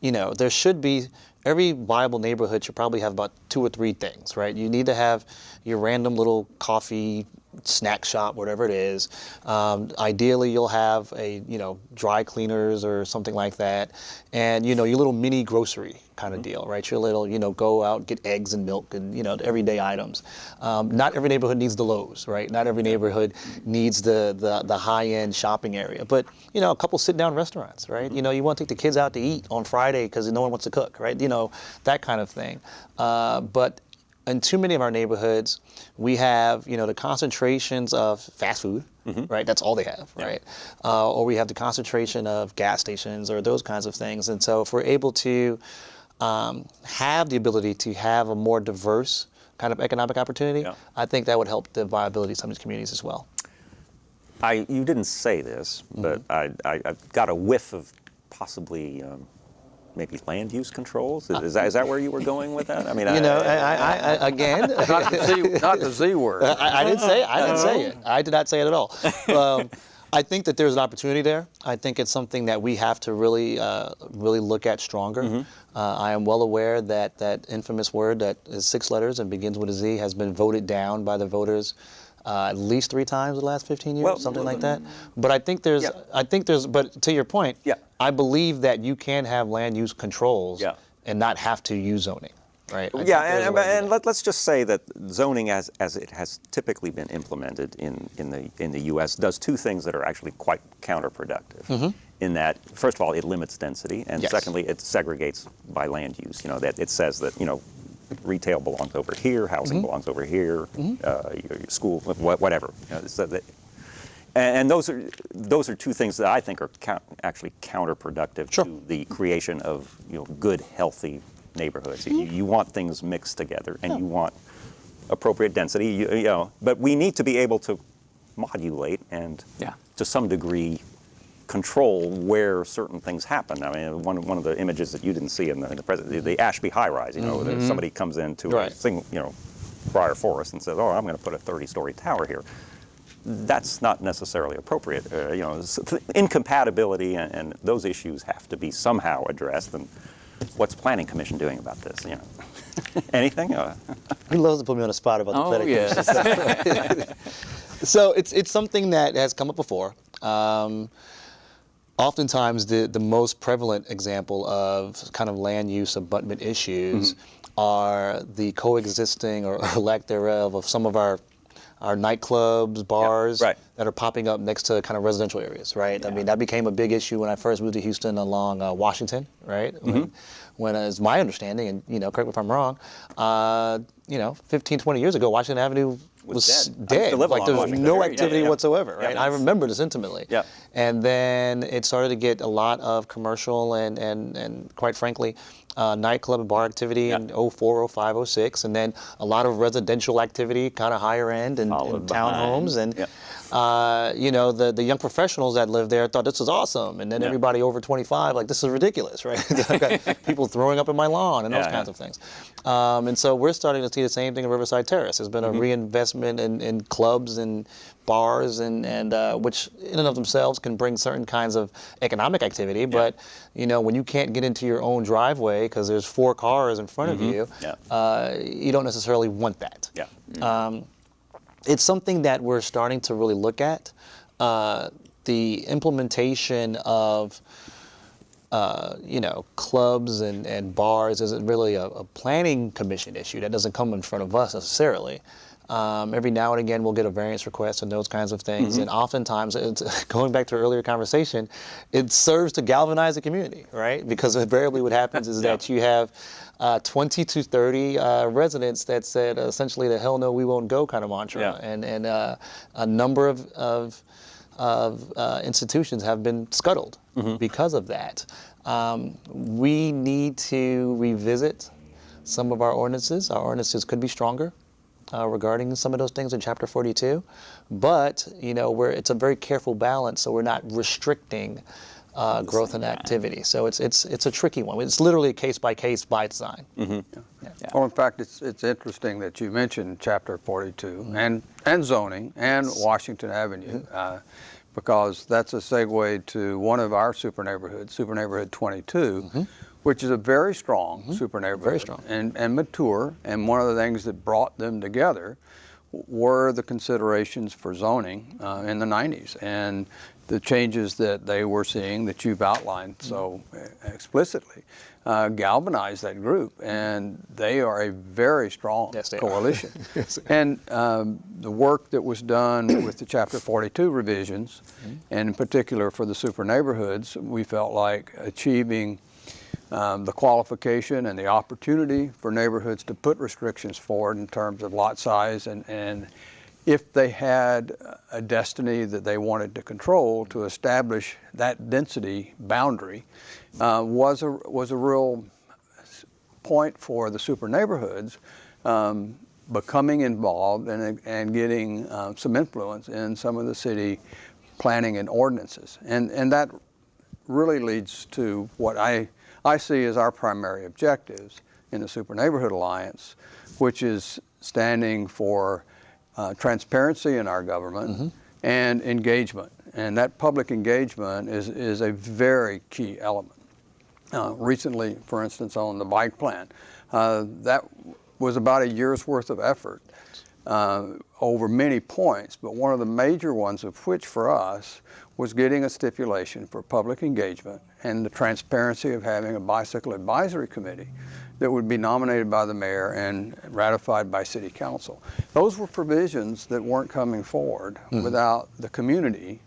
there should be, every viable neighborhood should probably have about 2 or 3 things, right? You need to have your random little coffee snack shop, whatever it is. Ideally, you'll have a, dry cleaners or something like that. And, your little mini grocery kind of deal, right? Your little, go out, get eggs and milk and, everyday items. Not every neighborhood needs the Lowe's, right? Not every neighborhood needs the high-end shopping area. But, a couple sit-down restaurants, right? You want to take the kids out to eat on Friday because no one wants to cook, right? That kind of thing. But in too many of our neighborhoods, we have, the concentrations of fast food, right? That's all they have, right? Or we have the concentration of gas stations or those kinds of things. And so if we're able to have the ability to have a more diverse kind of economic opportunity, I think that would help the viability of some of these communities as well. You didn't say this, but I got a whiff of possibly maybe land use controls. Is that where you were going with that? I mean, again, Not the Z word. I didn't say it. I did not say it at all. I think that there's an opportunity there. I think it's something that we have to really look at stronger. I am well aware that that infamous word that is 6 letters and begins with a Z has been voted down by the voters at least 3 times in the last 15 years, something like that. But I think there's, but to your point, I believe that you can have land use controls and not have to use zoning. Right. And let's just say that zoning, as it has typically been implemented in the U.S., does 2 things that are actually quite counterproductive. In that, first of all, it limits density, and secondly, it segregates by land use. That it says that retail belongs over here, housing belongs over here, your school, whatever. So that, and those are 2 things that I think are actually counterproductive to the creation of good, healthy neighborhoods. You want things mixed together, and you want appropriate density. But we need to be able to modulate and, to some degree, control where certain things happen. I mean, one of the images that you didn't see in the Ashby high rise. That somebody comes into a single, Briar Forest and says, "Oh, I'm going to put a 30-story tower here." That's not necessarily appropriate. Incompatibility and those issues have to be somehow addressed. And what's Planning Commission doing about this? Anything? He loves to put me on the spot about the Planning Commission. So it's something that has come up before. Oftentimes, the most prevalent example of kind of land use abutment issues are the coexisting or lack thereof of some of our nightclubs, bars that are popping up next to kind of residential areas, right? I mean, that became a big issue when I first moved to Houston along Washington, right? When as my understanding, and correct me if I'm wrong, 15, 20 years ago, Washington Avenue was dead. Like there was no activity whatsoever, right? I remember this intimately. And then it started to get a lot of commercial and quite frankly, nightclub and bar activity in 04, 05, 06, and then a lot of residential activity, kind of higher end and townhomes. And the young professionals that lived there thought this was awesome, and then everybody over 25 like, this is ridiculous, right? I've got people throwing up in my lawn and those kinds of things. And so we're starting to see the same thing in Riverside Terrace. There's been a reinvestment in clubs and bars and which in and of themselves can bring certain kinds of economic activity, but when you can't get into your own driveway because there's 4 cars in front of you, you don't necessarily want that. It's something that we're starting to really look at. The implementation of clubs and bars isn't really a planning commission issue. That doesn't come in front of us necessarily. Every now and again, we'll get a variance request and those kinds of things. And oftentimes, going back to our earlier conversation, it serves to galvanize the community, right? Because invariably what happens is that you have 20 to 30 residents that said essentially the hell no, we won't go kind of mantra. And a number of institutions have been scuttled because of that. We need to revisit some of our ordinances. Our ordinances could be stronger regarding some of those things in Chapter 42, but it's a very careful balance, so we're not restricting growth and activity. So it's a tricky one. It's literally case by case by design. Well, in fact, it's interesting that you mentioned Chapter 42 and zoning and Washington Avenue, because that's a segue to one of our super neighborhoods, Super Neighborhood 22, which is a very strong super neighborhood. Very strong. And mature. And one of the things that brought them together were the considerations for zoning in the 90s and the changes that they were seeing that you've outlined so explicitly galvanized that group, and they are a very strong Yes, they are. coalition. And the work that was done with the Chapter 42 revisions, and in particular for the super neighborhoods, we felt like achieving the qualification and the opportunity for neighborhoods to put restrictions forward in terms of lot size, and if they had a destiny that they wanted to control, to establish that density boundary was a real point for the super neighborhoods becoming involved and getting some influence in some of the city planning and ordinances. And that really leads to what I see as our primary objectives in the Super Neighborhood Alliance, which is standing for transparency in our government and engagement. And that public engagement is a very key element. Recently, for instance, on the bike plan, that was about a year's worth of effort over many points, but one of the major ones of which for us was getting a stipulation for public engagement and the transparency of having a bicycle advisory committee that would be nominated by the mayor and ratified by city council. Those were provisions that weren't coming forward without the community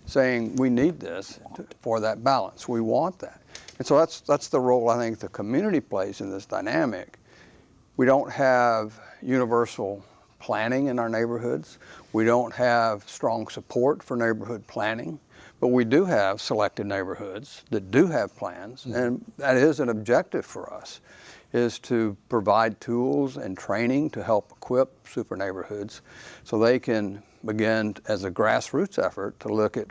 saying we need this for that balance. We want that. And so that's the role I think the community plays in this dynamic. We don't have universal planning in our neighborhoods. We don't have strong support for neighborhood planning, but we do have selected neighborhoods that do have plans, and that is an objective for us, is to provide tools and training to help equip super neighborhoods so they can begin as a grassroots effort to look at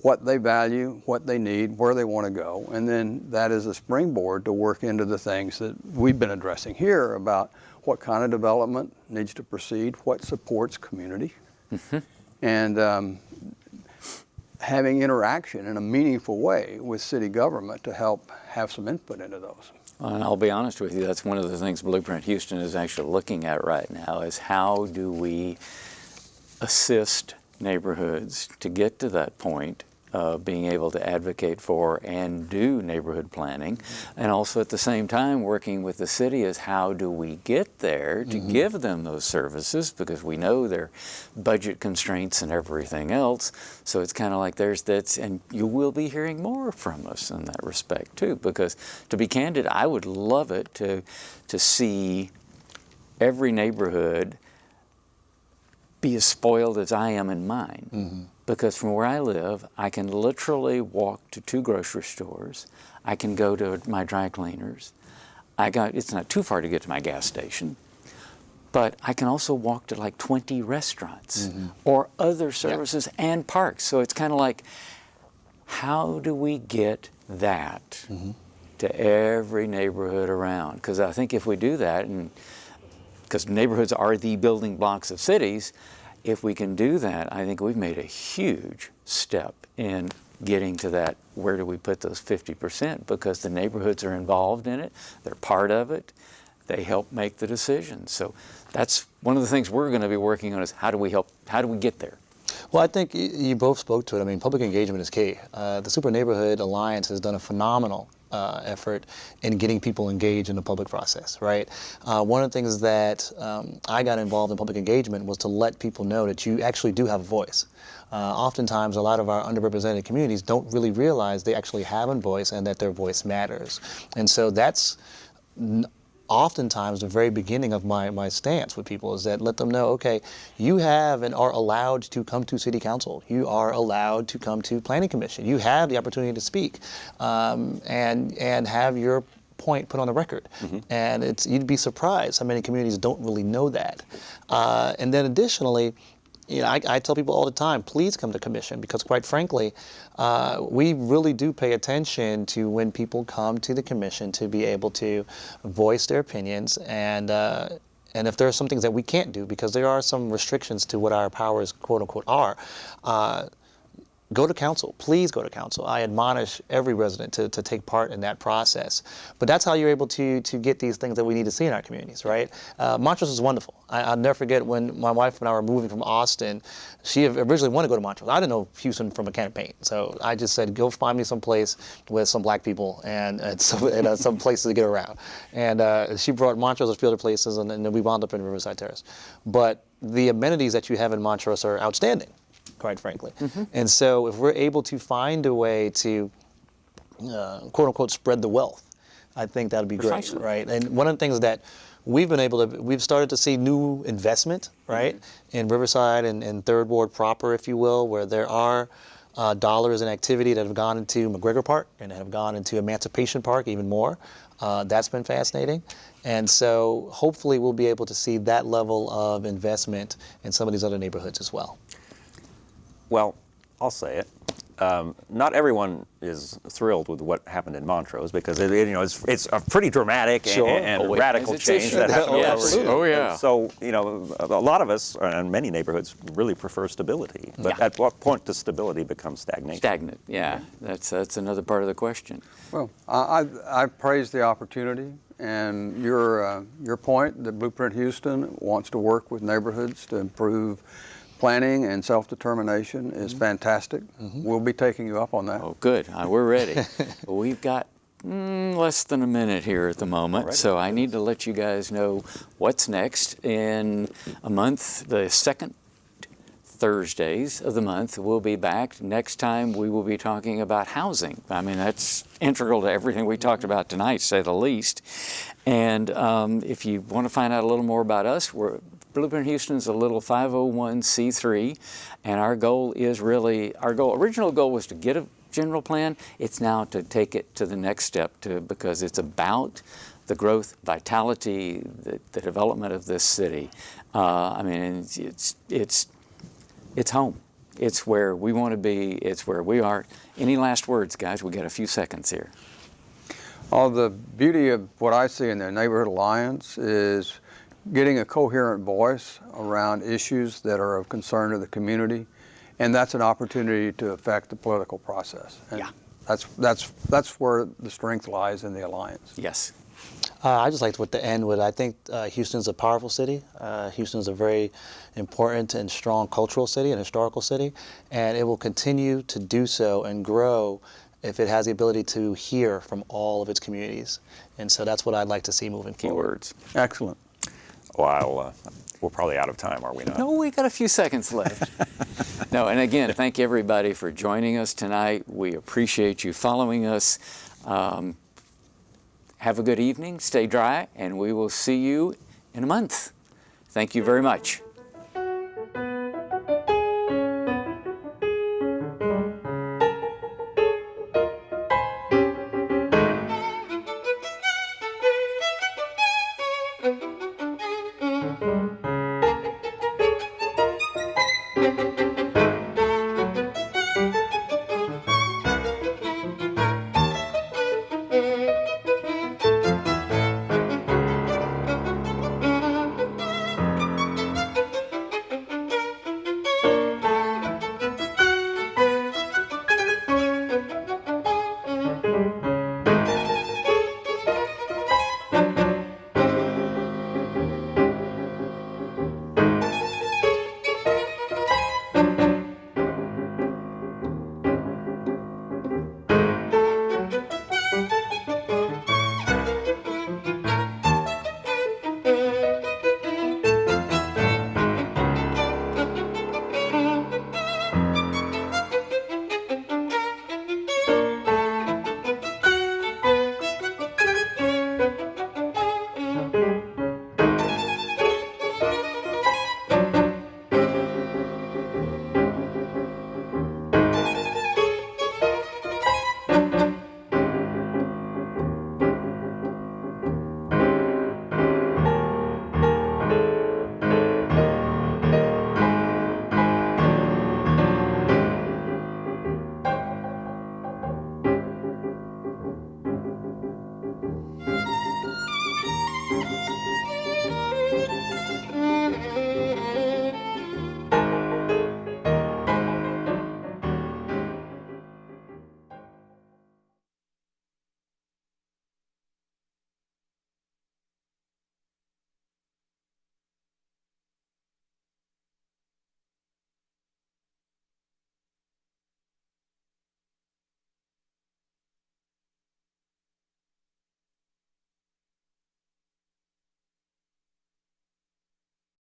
what they value, what they need, where they want to go, and then that is a springboard to work into the things that we've been addressing here about what kind of development needs to proceed, what supports community, and having interaction in a meaningful way with city government to help have some input into those. And I'll be honest with you, that's one of the things Blueprint Houston is actually looking at right now, is how do we assist neighborhoods to get to that point of being able to advocate for and do neighborhood planning, and also at the same time working with the city is how do we get there to give them those services, because we know their budget constraints and everything else. So it's kind of like and you will be hearing more from us in that respect too, because to be candid, I would love it to see every neighborhood be as spoiled as I am in mine. Because from where I live, I can literally walk to 2 grocery stores. I can go to my dry cleaners. It's not too far to get to my gas station, but I can also walk to like 20 restaurants or other services and parks. So it's kind of like, how do we get that to every neighborhood around? Because I think if we do that, and because neighborhoods are the building blocks of cities, if we can do that, I think we've made a huge step in getting to that, where do we put those 50%? Because the neighborhoods are involved in it, they're part of it, they help make the decisions. So that's one of the things we're going to be working on, is how do we get there? Well, I think you both spoke to it. I mean, public engagement is key. The Super Neighborhood Alliance has done a phenomenal effort in getting people engaged in the public process, right? One of the things that I got involved in public engagement was to let people know that you actually do have a voice. Oftentimes, a lot of our underrepresented communities don't really realize they actually have a voice and that their voice matters. And so that's oftentimes the very beginning of my stance with people, is that let them know, okay, you have and are allowed to come to city council. You are allowed to come to planning commission. You have the opportunity to speak and have your point put on the record. And you'd be surprised how many communities don't really know that. And then additionally, I tell people all the time, please come to commission, because quite frankly, we really do pay attention to when people come to the commission to be able to voice their opinions, and if there are some things that we can't do, because there are some restrictions to what our powers, quote unquote, are. Go to council. Please go to council. I admonish every resident to take part in that process. But that's how you're able to get these things that we need to see in our communities, right? Montrose is wonderful. I'll never forget when my wife and I were moving from Austin. She originally wanted to go to Montrose. I didn't know Houston from a can of paint. So I just said, go find me some place with some black people and some places to get around. And she brought Montrose a few other places, and then we wound up in Riverside Terrace. But the amenities that you have in Montrose are outstanding, quite frankly. And so if we're able to find a way to, quote unquote, spread the wealth, I think that'd be Precisely. great, right? And one of the things that we've started to see new investment, right, in Riverside and Third Ward proper, if you will, where there are dollars and activity that have gone into McGregor Park and have gone into Emancipation Park even more. That's been fascinating. And so hopefully we'll be able to see that level of investment in some of these other neighborhoods as well. Well, I'll say it. Not everyone is thrilled with what happened in Montrose, because it's a pretty dramatic Sure. and Oh, wait. radical It's change that happened. Yeah, over absolutely. here. Oh, yeah. So a lot of us, and many neighborhoods, really prefer stability. But Yeah. at what point does stability become stagnation? Stagnant, yeah. That's another part of the question. Well, I praise the opportunity, and your point that Blueprint Houston wants to work with neighborhoods to improve planning and self-determination is fantastic. We'll be taking you up on that. Oh, good. We're ready. We've got less than a minute here at the moment, so I need to let you guys know what's next. In a month, the second Thursdays of the month, we'll be back. Next time, we will be talking about housing. I mean, that's integral to everything we talked about tonight, to say the least. And if you want to find out a little more about us, Blueprint Houston is a little 501c3, and our original goal was to get a general plan. It's now to take it to the next step, because it's about the growth, vitality, the development of this city. I mean, it's home. It's where we want to be. It's where we are. Any last words, guys? We got a few seconds here. All the beauty of what I see in the Neighborhood Alliance is getting a coherent voice around issues that are of concern to the community, and that's an opportunity to affect the political process. And Yeah. that's where the strength lies in the Alliance. Yes. I just like to end with, I think Houston's a powerful city. Houston's a very important and strong cultural city and historical city, and it will continue to do so and grow if it has the ability to hear from all of its communities. And so that's what I'd like to see moving forward. Keywords. Excellent. Well, we're probably out of time, are we not? No, we got a few seconds left. No, and again, thank everybody for joining us tonight. We appreciate you following us. Have a good evening, stay dry, and we will see you in a month. Thank you very much.